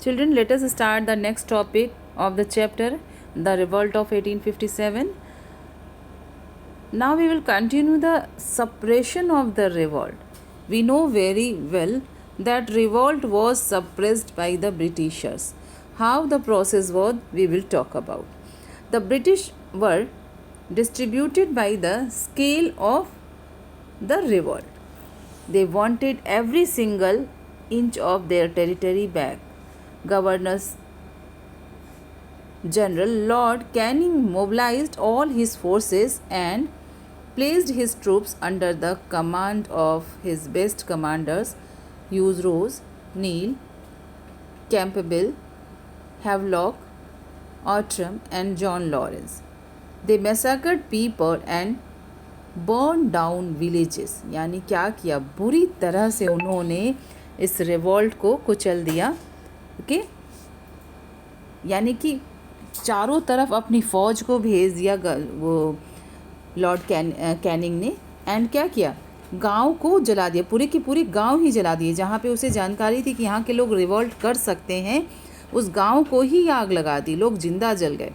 Children, let us start the next topic of the chapter, the revolt of 1857. Now we will continue the suppression of the revolt. We know very well that revolt was suppressed by the Britishers. How the process was, we will talk about. The British were distributed by the scale of the revolt. They wanted every single inch of their territory back. Governor General Lord Canning mobilized all his forces and placed his troops under the command of his best commanders, Hugh Ross, Neil, Campbell, Havelock, Outram, and John Lawrence. They massacred people and burned down villages. यानी क्या किया, बुरी तरह से उन्होंने इस revolt को कुचल दिया. ओके, यानी कि चारों तरफ अपनी फ़ौज को भेज दिया वो लॉर्ड कैनिंग ने. एंड क्या किया, गांव को जला दिया, पूरे की पूरी गांव ही जला दिए. जहाँ पे उसे जानकारी थी कि यहाँ के लोग रिवॉल्ट कर सकते हैं, उस गांव को ही आग लगा दी. लोग जिंदा जल गए.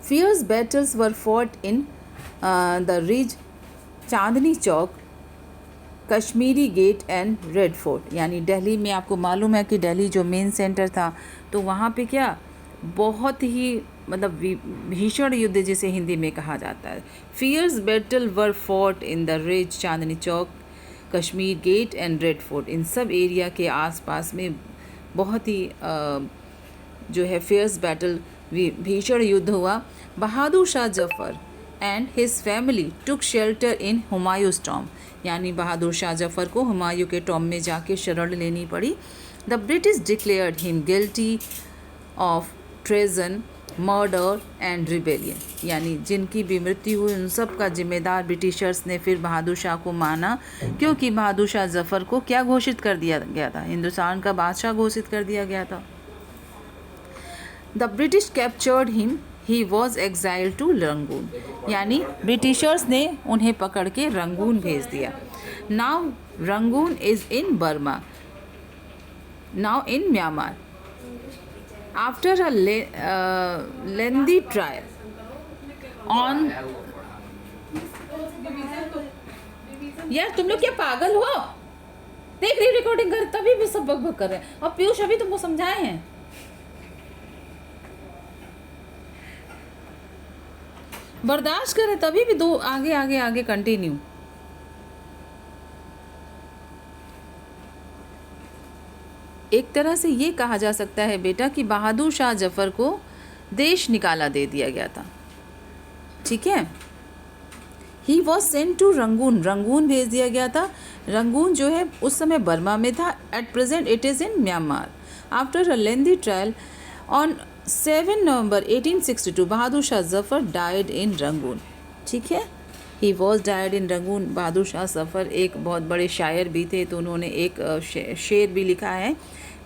Fierce battles were fought in the ridge, Chandni Chowk, Kashmiri gate and red fort. यानी दिल्ली में आपको मालूम है कि दिल्ली जो मेन सेंटर था, तो वहाँ पे क्या बहुत ही मतलब भीषण युद्ध जिसे हिंदी में कहा जाता है. Fierce battle were fought in the ridge, Chandni Chowk, Kashmere Gate and red Fort. इन सब एरिया के आसपास में बहुत ही जो है फियर्स बैटल, भीषण युद्ध हुआ. Bahadur Shah Zafar and his family took shelter in Humayun's tomb. यानी बहादुर शाह जफ़र को हुमायूं के टॉम्ब में जाके शरण लेनी पड़ी. The British declared him guilty of treason, murder and rebellion. यानी जिनकी भी मृत्यु हुई उन सब का जिम्मेदार ब्रिटिशर्स ने फिर बहादुर शाह को माना, क्योंकि बहादुर शाह जफ़र को क्या घोषित कर दिया गया था, हिंदुस्तान का बादशाह घोषित कर दिया गया था. The British captured him, he was exile to Rangoon. यानी ब्रिटिशर्स ने उन्हें पकड़ के रंगून भेज दिया. Now Rangoon is in Burma, now in Myanmar. After a lengthy trial on. यार तुम लोग क्या पागल हो, देख रही रिकॉर्डिंग कर तभी भी सब बक बक कर रहे हैं. और पीयूष अभी तुमको समझाए हैं. बर्दाश्त करें तभी भी दो आगे आगे आगे कंटिन्यू. एक तरह से ये कहा जा सकता है बेटा कि बहादुर शाह जफ़र को देश निकाला दे दिया गया था. ठीक है. He was sent to Rangoon, Rangoon भेज दिया गया था. रंगून जो है उस समय बर्मा में था. At present it is in Myanmar. After a lengthy trial on 7 November 1862 Bahadur Shah Zafar died in Rangoon. ठीक है. He was died in Rangoon. Bahadur Shah Zafar एक बहुत बड़े शायर भी थे, तो उन्होंने एक शेर भी लिखा है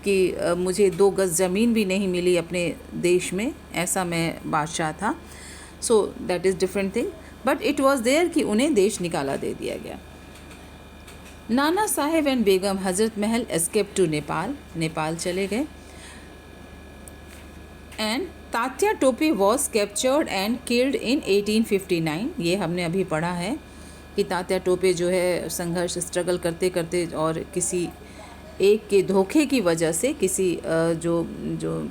कि मुझे 2 गज़ ज़मीन भी नहीं मिली अपने देश में, ऐसा मैं बादशाह था. So that is different thing, but it was there कि उन्हें देश निकाला दे दिया गया. नाना साहेब एंड बेगम हज़रत महल एस्केप टू नेपाल, नेपाल चले गए. And Tatya Tope was captured and killed in 1859. ये हमने अभी पढ़ा है कि तात्या टोपे जो है संघर्ष स्ट्रगल करते करते और किसी एक के धोखे की वजह से, किसी जो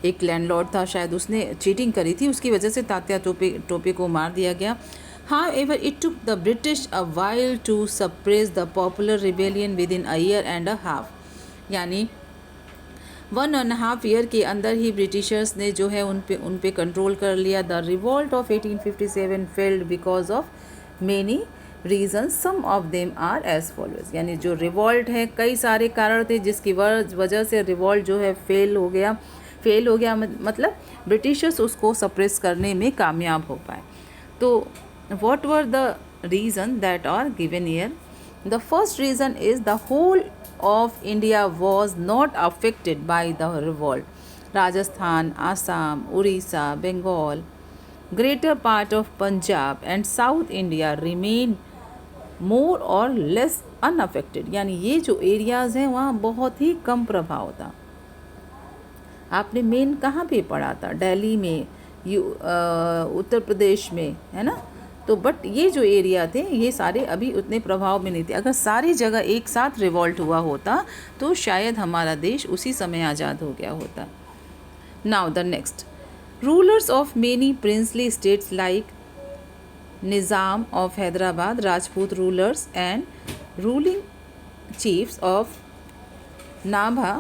एक लैंडलॉर्ड था शायद, उसने चीटिंग करी थी, उसकी वजह से तात्या टोपे को मार दिया गया. However, it took the British a while to suppress the popular rebellion within a year and a half. यानी 1.5 ईयर के अंदर ही ब्रिटिशर्स ने जो है उन पे कंट्रोल कर लिया. The revolt of 1857 failed because of many reasons. Some of them are as follows. यानी जो रिवॉल्ट है, कई सारे कारण थे जिसकी वजह से रिवॉल्ट जो है फेल हो गया. मतलब ब्रिटिशर्स उसको सप्रेस करने में कामयाब हो पाए. तो what were the reasons that are given here? The first reason is the whole of India was not affected by the revolt. Rajasthan, Assam, Orissa, Bengal, greater part of Punjab and South India remained more or less unaffected. यानी ये जो areas हैं वहाँ बहुत ही कम प्रभाव था. आपने main कहाँ पे पढ़ा था? दिल्ली में, उत्तर प्रदेश में, है ना? तो बट ये जो एरिया थे ये सारे अभी उतने प्रभाव में नहीं थे। अगर सारी जगह एक साथ रिवॉल्ट हुआ होता तो शायद हमारा देश उसी समय आज़ाद हो गया होता। Now the next, rulers of many princely states like Nizam of Hyderabad, Rajput rulers and ruling chiefs of Nabha,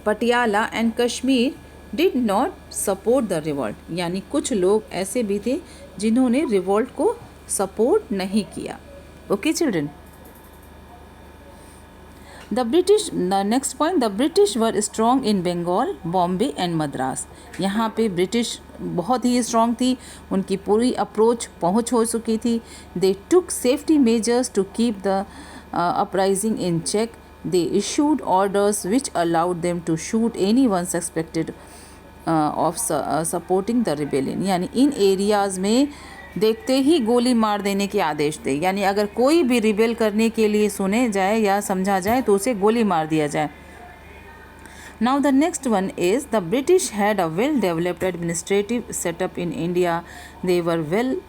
Patiala and Kashmir did not support the revolt. यानी कुछ लोग ऐसे भी थे जिन्होंने रिवोल्ट को सपोर्ट नहीं किया। Okay children, the next point, the British were strong in Bengal, Bombay and Madras. यहाँ पे ब्रिटिश बहुत ही स्ट्रॉन्ग थी, उनकी पूरी अप्रोच पहुँच हो चुकी थी। They took safety measures to keep the uprising in check. They issued orders which allowed them to shoot anyone suspected of supporting the rebellion. यानी इन एरियाज़ में देखते ही गोली मार देने के आदेश थे। यानी अगर कोई भी रिबेल करने के लिए सुने जाए या समझा जाए तो उसे गोली मार दिया जाए। Now the next one is the British had a well developed administrative setup in India. They were well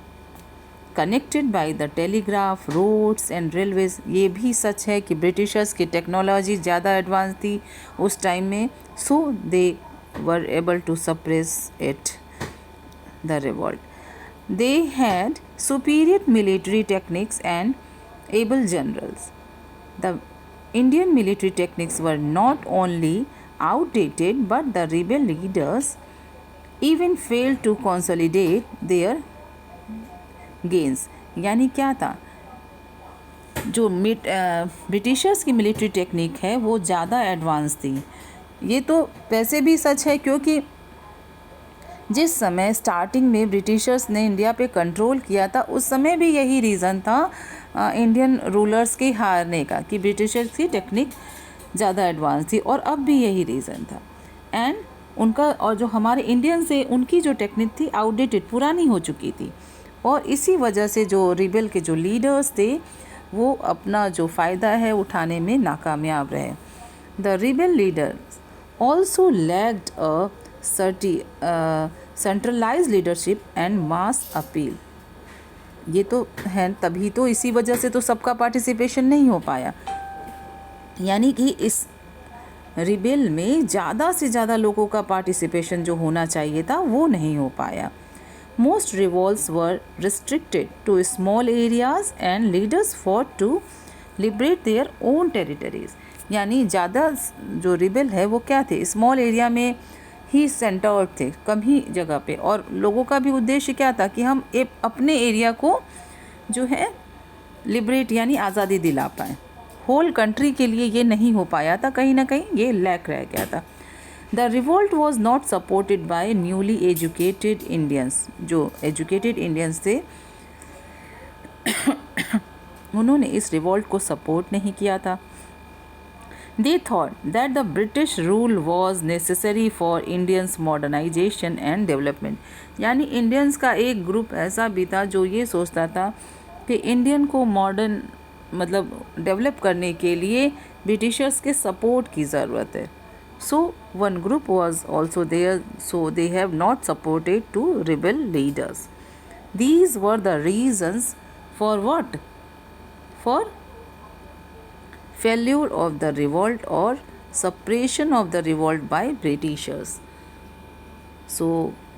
connected by the telegraph, roads and railways. ये भी सच है कि ब्रिटिशर्स की टेक्नोलॉजी ज़्यादा एडवांस थी उस टाइम में, so they were able to suppress it, the revolt. They had superior military techniques and able generals. The Indian military techniques were not only outdated, but the rebel leaders even failed to consolidate their gains. यानी क्या था, जो Britishers की military technique है वो ज़्यादा advance थी। ये तो वैसे भी सच है क्योंकि जिस समय स्टार्टिंग में ब्रिटिशर्स ने इंडिया पे कंट्रोल किया था उस समय भी यही रीज़न था इंडियन रूलर्स के हारने का कि ब्रिटिशर्स की टेक्निक ज़्यादा एडवांस थी, और अब भी यही रीज़न था। एंड उनका, और जो हमारे इंडियन से उनकी जो टेक्निक थी आउटडेटेड, पुरानी हो चुकी थी, और इसी वजह से जो रिबेल के जो लीडर्स थे वो अपना जो फ़ायदा है उठाने में नाकामयाब रहे। The rebel leaders also lacked a centralize leadership and mass appeal. ये तो है, तभी तो इसी वजह से तो सबका पार्टिसिपेशन नहीं हो पाया। यानी कि इस रिबेल में ज़्यादा से ज़्यादा लोगों का पार्टिसिपेशन जो होना चाहिए था वो नहीं हो पाया। Most revolts were restricted to small areas and leaders fought to liberate their own territories. यानी ज़्यादा जो रिबेल है वो क्या थे, स्मॉल एरिया में ही सेंटर्ड थे, कम ही जगह पे, और लोगों का भी उद्देश्य क्या था कि हम अपने एरिया को जो है लिबरेट यानी आज़ादी दिला पाएँ। होल कंट्री के लिए ये नहीं हो पाया था, कहीं ना कहीं ये लैक रह गया था। The revolt was not supported by newly educated Indians. जो एजुकेटेड इंडियंस थे उन्होंने इस रिवोल्ट को सपोर्ट नहीं किया था। They thought that the British rule was necessary for Indians' modernization and development. यानी इंडियंस का एक ग्रुप ऐसा भी था जो ये सोचता था कि इंडियन को मॉडर्न मतलब डेवलप करने के लिए ब्रिटिशर्स के सपोर्ट की ज़रूरत है। So one group was also there, so they have not supported to rebel leaders. These were the reasons for what? For failure of the revolt or suppression of the revolt by Britishers. So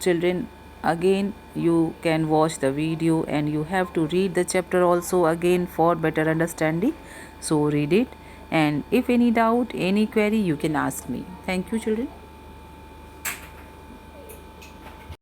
children, again you can watch the video and you have to read the chapter also again for better understanding. So read it, and if any doubt, any query, you can ask me. Thank you children.